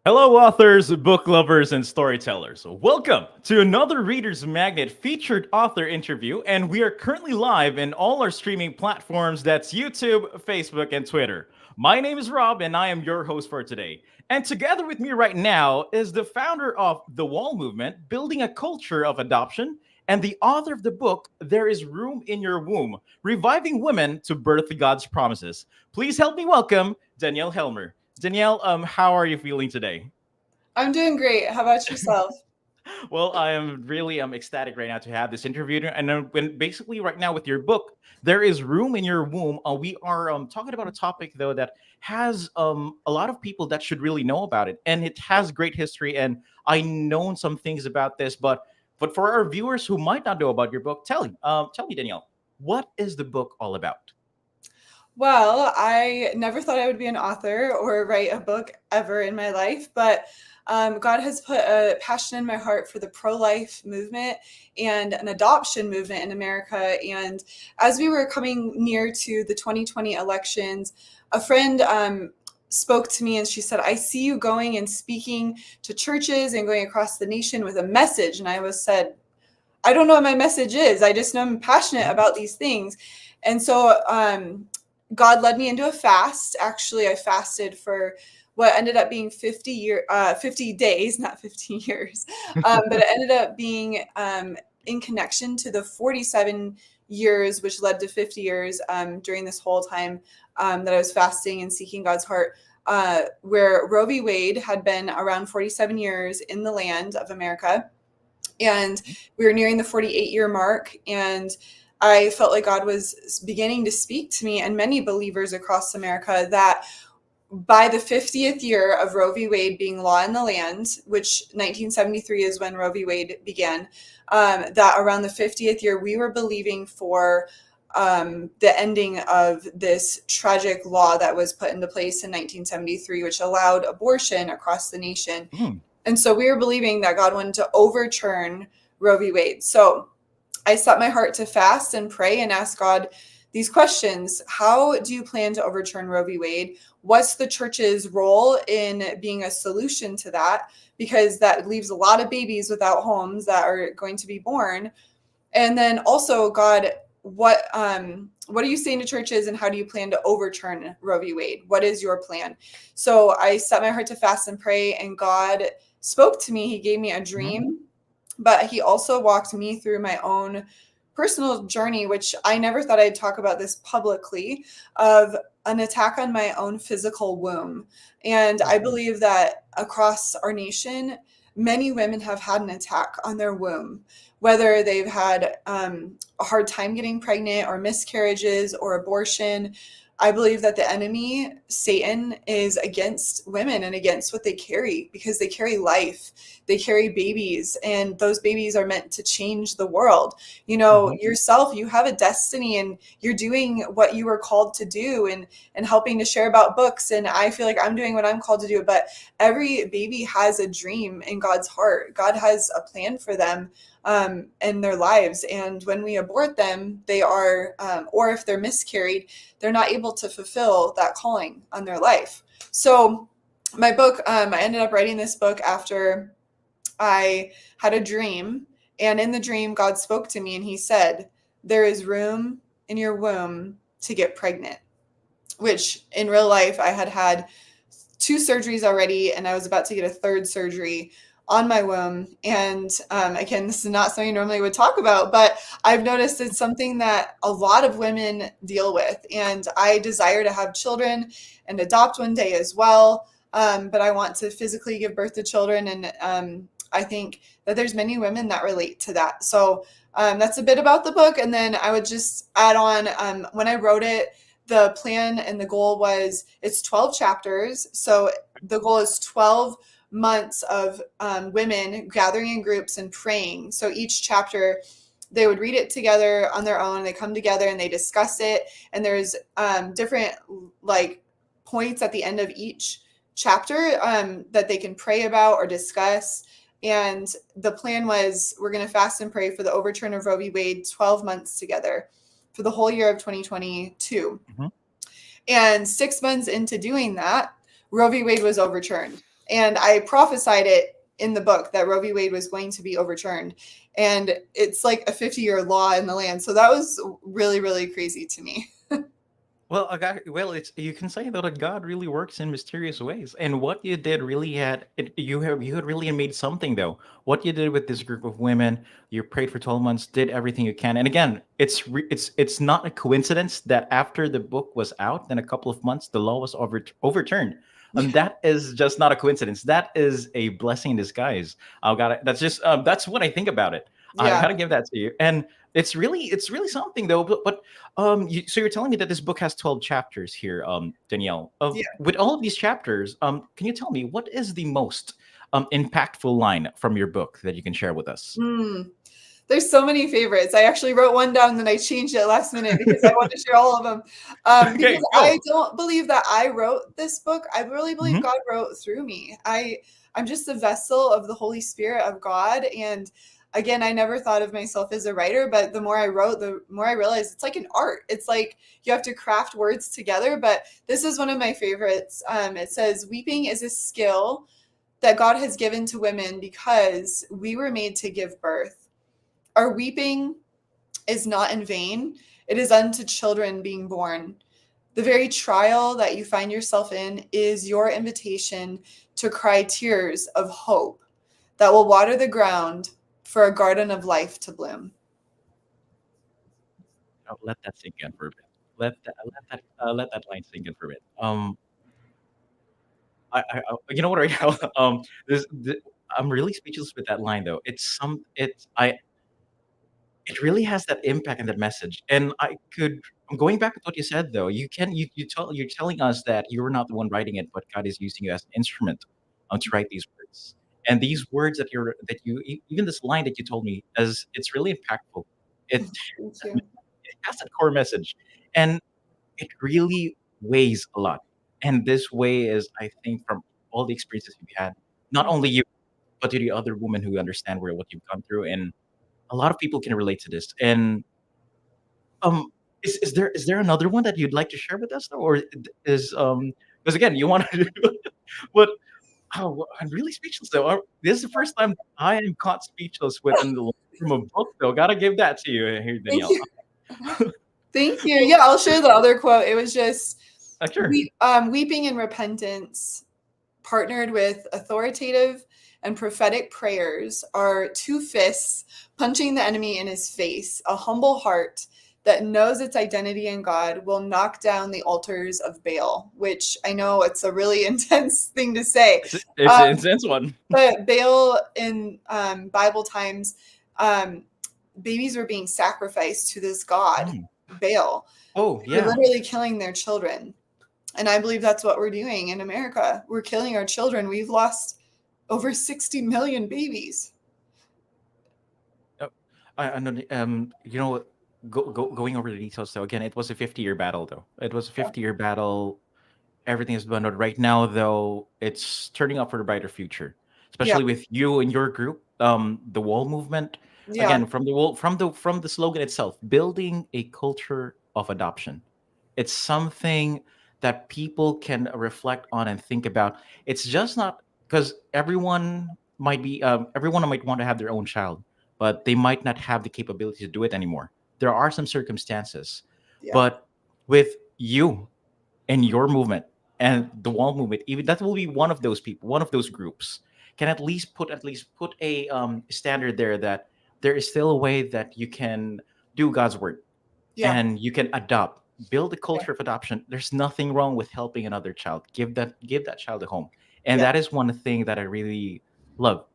Hello, authors, book lovers, and storytellers. Welcome to another Reader's Magnet featured author interview, and we are currently live in all our streaming platforms. That's YouTube, Facebook, and Twitter. My name is Rob, and I am your host for today. And together with me right now is the founder of the Wall Movement, Building a Culture of Adoption, and the author of the book, There is Room in Your Womb, Reviving Women to Birth God's Promises. Please help me welcome Danielle Helmer. Danielle, how are you feeling today? I'm doing great. How about yourself? Well, I am really ecstatic right now to have this interview, and when basically right now with your book, there is room in your womb. We are talking about a topic though that has a lot of people that should really know about it, and it has great history. And I know some things about this, but for our viewers who might not know about your book, tell me, Danielle, what is the book all about? Well, I never thought I would be an author or write a book ever in my life, but God has put a passion in my heart for the pro-life movement and an adoption movement in America. And as we were coming near to the 2020 elections, a friend spoke to me and she said, I see you going and speaking to churches and going across the nation with a message. And I was said, I don't know what my message is. I just know I'm passionate about these things. And so God led me into a fast. Actually, I fasted for what ended up being 50 days, not 15 years. But it ended up being in connection to the 47 years, which led to 50 years during this whole time that I was fasting and seeking God's heart, where Roe v. Wade had been around 47 years in the land of America. And we were nearing the 48-year mark. And I felt like God was beginning to speak to me and many believers across America that by the 50th year of Roe v. Wade being law in the land, which 1973 is when Roe v. Wade began, that around the 50th year, we were believing for the ending of this tragic law that was put into place in 1973, which allowed abortion across the nation. Hmm. And so we were believing that God wanted to overturn Roe v. Wade. So I set my heart to fast and pray and ask God these questions. How do you plan to overturn Roe v. Wade? What's the church's role in being a solution to that? Because that leaves a lot of babies without homes that are going to be born. And then also, God, what are you saying to churches, and how do you plan to overturn Roe v. Wade? What is your plan? So I set my heart to fast and pray, and God spoke to me. He gave me a dream, but he also walked me through my own personal journey, which I never thought I'd talk about this publicly, of an attack on my own physical womb. And I believe that across our nation, many women have had an attack on their womb, whether they've had a hard time getting pregnant or miscarriages or abortion. I believe that the enemy, Satan, is against women and against what they carry, because they carry life. They carry babies, and those babies are meant to change the world. You know, Hmm. yourself, you have a destiny, and you're doing what you were called to do, and helping to share about books. And I feel like I'm doing what I'm called to do. But every baby has a dream in God's heart. God has a plan for them in their lives. And when we abort them, they are, or if they're miscarried, they're not able to fulfill that calling on their life. So my book, I ended up writing this book after I had a dream. And in the dream, God spoke to me and he said, there is room in your womb to get pregnant, which in real life, I had two surgeries already, and I was about to get a third surgery on my womb. And again, this is not something you normally would talk about, but I've noticed it's something that a lot of women deal with. And I desire to have children and adopt one day as well. But I want to physically give birth to children. And I think that there's many women that relate to that. So that's a bit about the book. And then I would just add on, when I wrote it, the plan and the goal was, it's 12 chapters. So the goal is 12 months of women gathering in groups and praying. So each chapter, they would read it together on their own. They come together and they discuss it. And there's different like points at the end of each chapter that they can pray about or discuss. And the plan was, we're going to fast and pray for the overturn of Roe v. Wade 12 months together for the whole year of 2022. Hmm. And 6 months into doing that, Roe v. Wade was overturned. And I prophesied it in the book that Roe v. Wade was going to be overturned. And it's like a 50-year law in the land. So that was really, really crazy to me. Well, well, it's you can say that God really works in mysterious ways, and what you did really you had really made something though. What you did with this group of women, you prayed for 12 months, did everything you can, and again, it's not a coincidence that after the book was out, then a couple of months, the law was overturned. And that is just not a coincidence. That is a blessing in disguise. I got it. That's just that's what I think about it. I Yeah. gotta give that to you, and it's really something though. But so you're telling me that this book has 12 chapters here, Danielle. Yeah. With all of these chapters, can you tell me what is the most impactful line from your book that you can share with us? Mm. There's so many favorites. I actually wrote one down, then I changed it last minute because I want to share all of them. Okay, Because I go. don't believe that I wrote this book. I really believe Hmm. God wrote through me. I'm just a vessel of the Holy Spirit of God. And again, I never thought of myself as a writer, but the more I wrote, the more I realized it's like an art. It's like you have to craft words together. But this is one of my favorites. It says, "Weeping is a skill that God has given to women because we were made to give birth. Our weeping is not in vain. It is unto children being born. The very trial that you find yourself in is your invitation to cry tears of hope that will water the ground for a garden of life to bloom." Let that sink in for a bit. Let that line sink in for a bit. You know what? Right now, I'm really speechless with that line though. It really has that impact and that message. And I'm going back to what you said though. You're telling us that you're not the one writing it, but God is using you as an instrument to write these words. And these words even this line that you told me, as it's really impactful. It Thank you. it has that core message, and it really weighs a lot. And this way is, I think, from all the experiences you've had, not only you, but to the other women who understand what you've gone through, and a lot of people can relate to this. And um, is there another one that you'd like to share with us, though, or is because again, you want to, but I'm really speechless though. This is the first time I am caught speechless with from a book, though. Gotta give that to you here, Thank Danielle. you. Thank you. Yeah, I'll share the other quote. It was just Sure. weeping in repentance partnered with authoritative and prophetic prayers are two fists punching the enemy in his face. A humble heart that knows its identity in God will knock down the altars of Baal, which I know it's a really intense thing to say. It's Um, an intense one. but Baal in Bible times, um, babies were being sacrificed to this god, Mm. Baal. Oh They were yeah. literally killing their children. And I believe that's what we're doing in America. We're killing our children. We've lost over 60 million babies. Uh, I know. You know, going over the details though. Again, it was a 50-year battle though. It was a Yeah. 50-year battle. Everything is bundled right now though. It's turning up for a brighter future, Yeah. especially with you and your group. The wall movement. Yeah. Again, from the wall, from the slogan itself, building a culture of adoption. It's something that people can reflect on and think about. It's just not because everyone might want to have their own child, but they might not have the capability to do it anymore. There are some circumstances, Yeah. but with you and your movement and the wall movement, even that will be one of those people, one of those groups, can at least put a standard there that there is still a way that you can do God's word Yeah. and you can adopt, build a Yeah. culture of adoption. There's nothing wrong with helping another child, give that child a home. And Yeah. that is one thing that I really love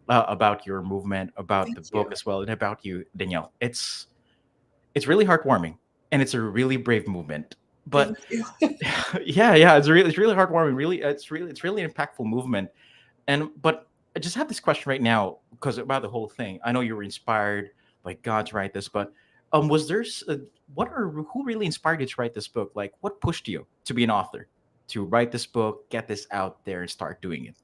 about your movement, about Thank the book you. as well, and about you, Danielle. It's really heartwarming, and it's a really brave movement. But Thank you. yeah, it's really heartwarming, really it's really impactful movement. And but I just have this question right now because about the whole thing. I know you were inspired by God to write this, but was there who really inspired you to write this book? Like, what pushed you to be an author, to write this book, get this out there, and start doing it?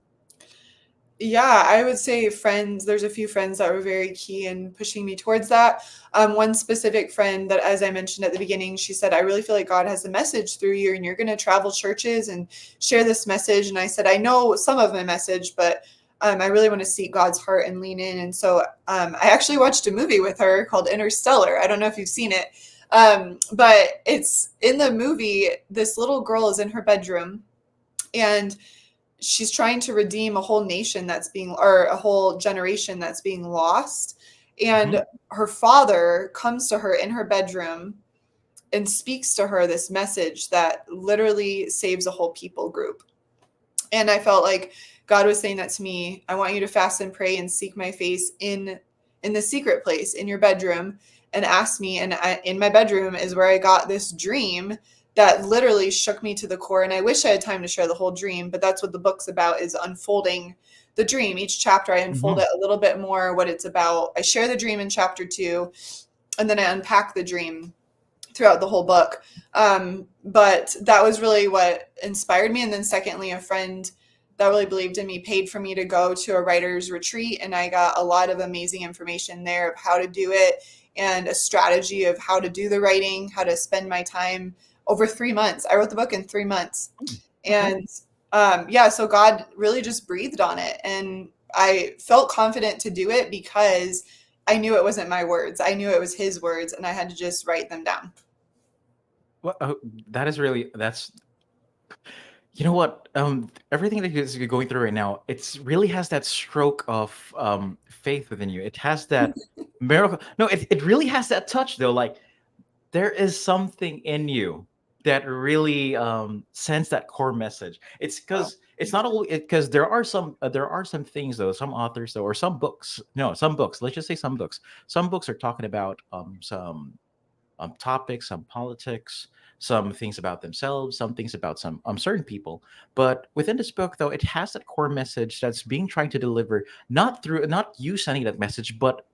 Yeah, I would say friends. There's a few friends that were very key in pushing me towards that. One specific friend that, as I mentioned at the beginning, she said, I really feel like God has a message through you, and you're going to travel churches and share this message. And I said, I know some of my message, but I really want to seek God's heart and lean in. And so I actually watched a movie with her called Interstellar. I don't know if you've seen it, but it's in the movie, this little girl is in her bedroom, and she's trying to redeem a whole nation that's being, or a whole generation that's being lost. And Hmm. her father comes to her in her bedroom and speaks to her this message that literally saves a whole people group. And I felt like God was saying that to me. I want you to fast and pray and seek my face in the secret place in your bedroom and ask me. And in my bedroom is where I got this dream that literally shook me to the core. And I wish I had time to share the whole dream, but that's what the book's about, is unfolding the dream. Each chapter I unfold Hmm. it a little bit more, what it's about. I share the dream in chapter 2, and then I unpack the dream throughout the whole book. But that was really what inspired me. And then secondly, a friend that really believed in me paid for me to go to a writer's retreat, and I got a lot of amazing information there of how to do it and a strategy of how to do the writing, how to spend my time over 3 months. I wrote the book in 3 months. Okay. And yeah, so God really just breathed on it. And I felt confident to do it because I knew it wasn't my words. I knew it was his words, and I had to just write them down. Well, that is really that's you know what? Everything that you're going through right now, it's really has that stroke of faith within you. It has that miracle. No, it really has that touch though. Like there is something in you that really sends that core message. It's Oh, because it's not only because there are some things though, some authors though, or some books. No, some books. Let's just say some books. Some books are talking about some topics, some politics, some things about themselves, some things about some certain people. But within this book, though, it has that core message that's being trying to deliver, not you sending that message, but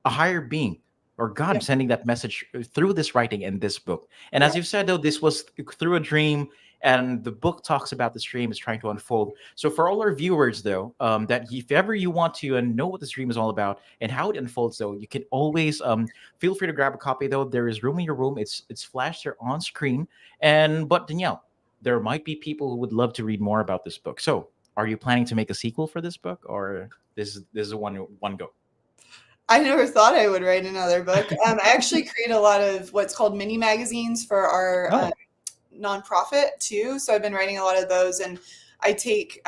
a higher being or yeah, God sending that message through this writing in this book. And yeah. as you've said, though, this was through a dream, and the book talks about this dream is trying to unfold. So for all our viewers, though, that if ever you want to know what this dream is all about and how it unfolds, though, you can always feel free to grab a copy. Though there is room in your room, it's flashed there on screen. And but Danielle, there might be people who would love to read more about this book. So are you planning to make a sequel for this book, or this is a one go? I never thought I would write another book. I actually create a lot of what's called mini magazines for our Oh. nonprofit too. So I've been writing a lot of those, and I take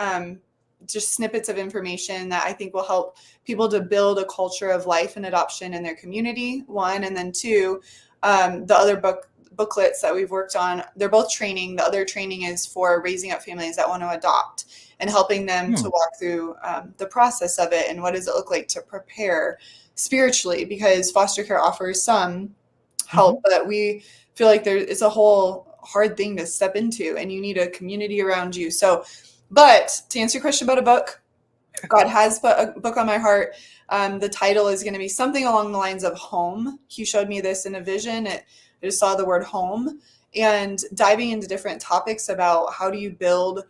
just snippets of information that I think will help people to build a culture of life and adoption in their community. One, and then two, the other booklets that we've worked on, they're both training. The other training is for raising up families that want to adopt and helping them to Hmm. walk through the process of it and what does it look like to prepare spiritually, because foster care offers some Mhm. help, but we feel like it's a whole hard thing to step into, and you need a community around you. So, but to answer your question about a book, God has put a book on my heart. The title is going to be something along the lines of home. He showed me this in a vision. I just saw the word home, and diving into different topics about how do you build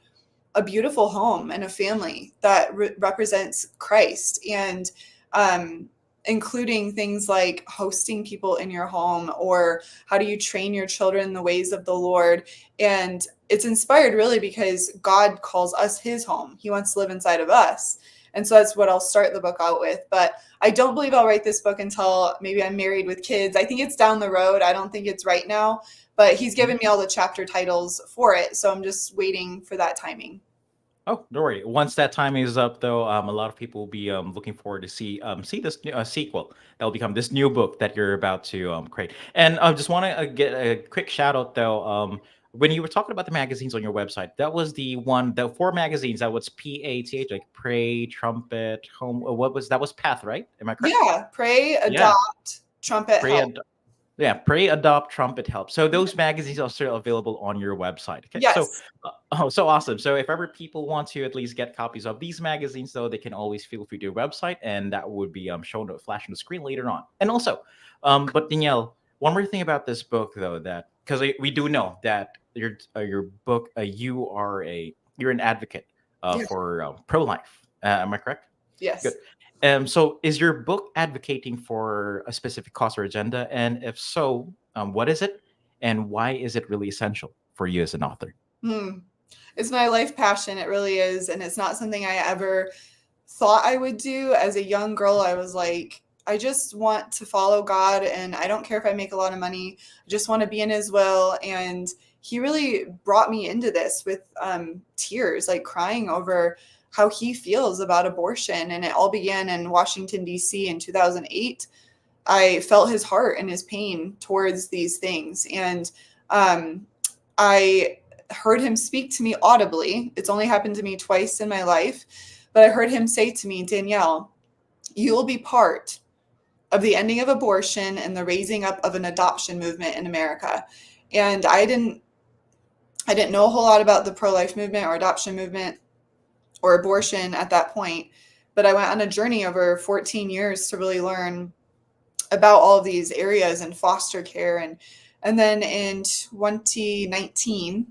a beautiful home and a family that represents Christ, and um, including things like hosting people in your home, or how do you train your children in the ways of the Lord. And it's inspired really because God calls us his home. He wants to live inside of us. And so that's what I'll start the book out with. But I don't believe I'll write this book until maybe I'm married with kids. I think it's down the road. I don't think it's right now, but he's given me all the chapter titles for it. So I'm just waiting for that timing. Oh, don't worry. Once that time is up, though, a lot of people will be looking forward to see this sequel that will become this new book that you're about to create. And I just want to get a quick shout out, though. When you were talking about the magazines on your website, that was the four magazines that was PATH, like Pray, Trumpet, Home. What was that? Was Path, right? Am I correct? Yeah, pray, Yeah, adopt, trumpet, Pray, help. yeah, Pray, Adopt, Trumpet, Help. So those magazines are still available on your website. Okay, so Yes. oh, so awesome. So if ever people want to at least get copies of these magazines, though, they can always feel free to your website, and that would be shown to flash on the screen later on. And also, but Danielle, one more thing about this book, though, that because we do know that your book, you're an advocate Yeah. for pro life. Am I correct? Good. Yes. So is your book advocating for a specific cause or agenda? And if so, what is it? And why is it really essential for you as an author? Hmm. It's my life passion. It really is. And it's not something I ever thought I would do. As a young girl, I was like, I just want to follow God and I don't care if I make a lot of money. I just want to be in his will. And he really brought me into this with tears, like crying over how he feels about abortion. And it all began in Washington, D.C. in 2008. I felt his heart and his pain towards these things. And I heard him speak to me audibly. It's only happened to me twice in my life, but I heard him say to me, Danielle, you will be part of the ending of abortion and the raising up of an adoption movement in America. And I didn't know a whole lot about the pro-life movement or adoption movement or abortion at that point, but I went on a journey over 14 years to really learn about all of these areas and foster care. And then in 2019,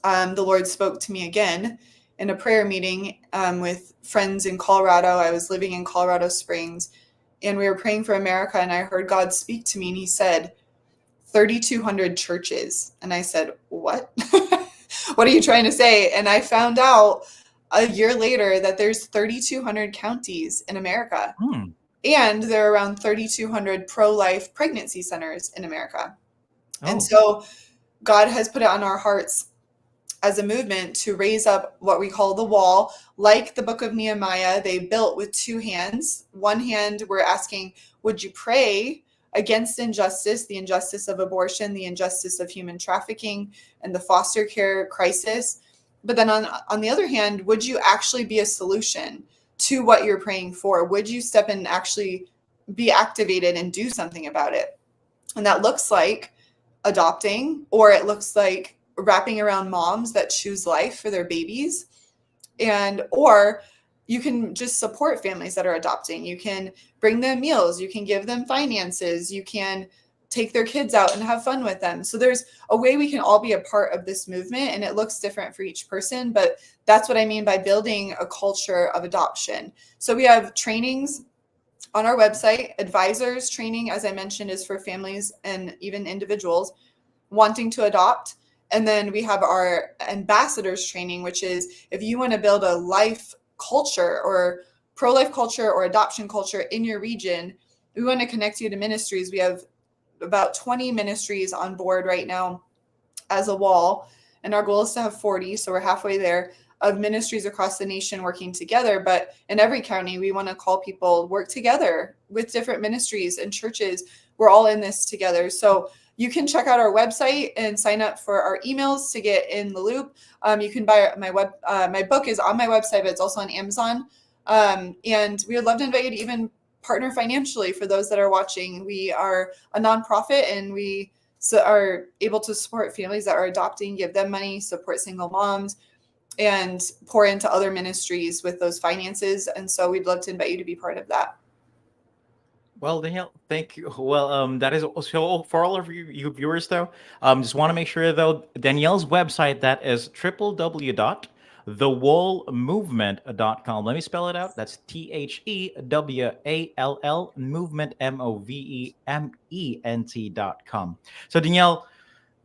the Lord spoke to me again in a prayer meeting with friends in Colorado. I was living in Colorado Springs, and we were praying for America, and I heard God speak to me, and he said, 3,200 churches. And I said, what? What are you trying to say? And I found out a year later that there's 3,200 counties in America. Hmm. And there are around 3,200 pro-life pregnancy centers in America. And Oh, so God has put it on our hearts as a movement to raise up what we call the wall. Like the book of Nehemiah, they built with two hands. One hand, we're asking, would you pray against injustice, the injustice of abortion, the injustice of human trafficking, and the foster care crisis? But then on the other hand, would you actually be a solution to what you're praying for? Would you step in and actually be activated and do something about it? And that looks like adopting, or it looks like wrapping around moms that choose life for their babies. And or you can just support families that are adopting. You can bring them meals, you can give them finances, you can take their kids out and have fun with them. So there's a way we can all be a part of this movement, and it looks different for each person, but that's what I mean by building a culture of adoption. So we have trainings on our website. Advisors training, as I mentioned, is for families and even individuals wanting to adopt. And then we have our ambassadors training, which is if you want to build a life culture or pro-life culture or adoption culture in your region, we want to connect you to ministries. We have about 20 ministries on board right now as a wall, and our goal is to have 40, so we're halfway there, of ministries across the nation working together. But in every county, we want to call people work together with different ministries and churches. We're all in this together. So you can check out our website and sign up for our emails to get in the loop. You can buy my book is on my website, but it's also on Amazon. And we would love to invite you to even partner financially for those that are watching. We are a nonprofit, and we are able to support families that are adopting, give them money, support single moms, and pour into other ministries with those finances. And so we'd love to invite you to be part of that. well, Danielle, thank you. Well, that is also for all of you viewers, though. Just want to make sure, though, Danielle's website, that is www.thewallmovement.com. Let me spell it out. That's THEWALL movement MOVEMENT.com. So, Danielle,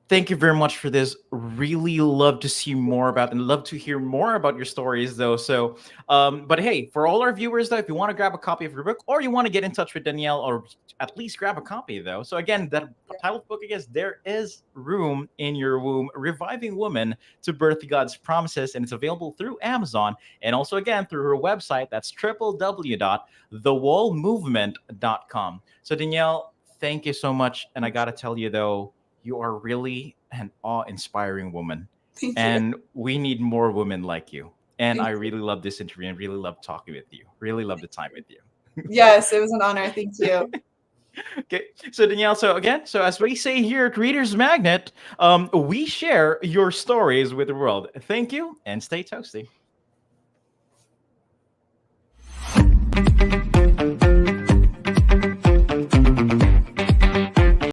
thank you very much for this. Really love to see more about and love to hear more about your stories, though. So, but hey, for all our viewers, though, if you want to grab a copy of your book or you want to get in touch with Danielle or at least grab a copy, though. So, again, that title of the book is There Is Room in Your Womb, Reviving Women to Birth God's Promises. And it's available through Amazon and also, again, through her website. That's www.thewallmovement.com. So, Danielle, thank you so much. And I got to tell you, though, you are really an awe-inspiring woman, Thank you. and we need more women like you. And Thank I you. really love this interview and really love talking with you. Really love the time with you. Yes, it was an honor. Thank you. Okay, so Danielle, so again, so as we say here at Reader's Magnet, we share your stories with the world. Thank you, and stay toasty.